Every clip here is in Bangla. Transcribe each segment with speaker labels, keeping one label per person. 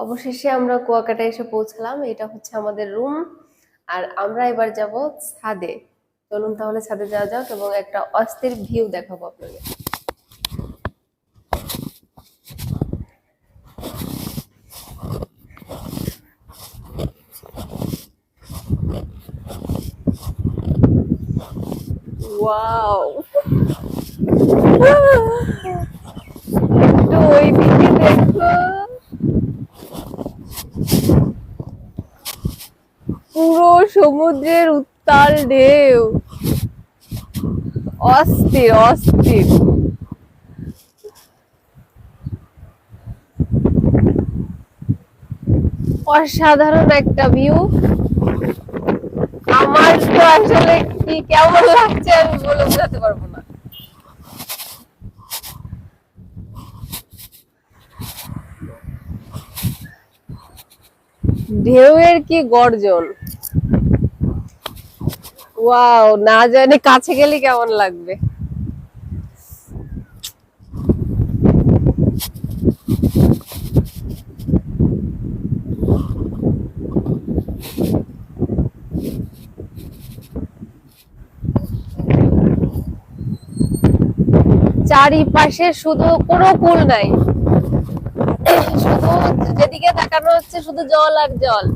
Speaker 1: অবশেষে আমরা কুয়াকাটা এসে পৌঁছালাম। এটা হচ্ছে আমাদের রুম। আর আমরা এবার যাব ছাদে। চলুন তাহলে ছাদে যাওয়া যাক এবং একটা অস্থির ভিউ দেখাবো আপনাদের। ওয়াও, একটু ওইদিকে দেখো, পুরো সমুদ্রের উত্তাল ঢেউ। অস্থির অস্থির। অসাধারণ একটা ভিউ। আমার তো আসলে কি কেমন লাগছে আমি বলে বোঝাতে পারবো না। ঢেউয়ের কি গর্জন! ওয়াও, না জানি কাছে গেলে কেমন লাগবে। চারিপাশে শুধু কোনো কুল নাই, শুধু যেদিকে তাকানো হচ্ছে শুধু জল আর জল।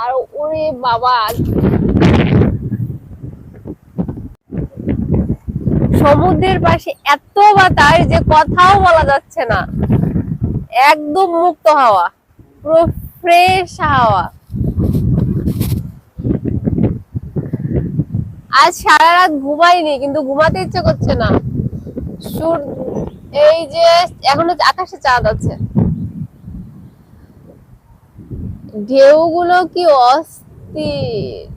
Speaker 1: আর ওরে বাবা, সমুদ্রের পাশে এত বাতাস যে কথাও বলা যাচ্ছে না। একদম মুক্ত হাওয়া, পুরো ফ্রেশ হাওয়া। আজ সারা রাত ঘুমাইনি, কিন্তু ঘুমাতে ইচ্ছে করছে না। এই যে এখনো আকাশে চাঁদ আছে। ঢেউগুলো কি অস্থির!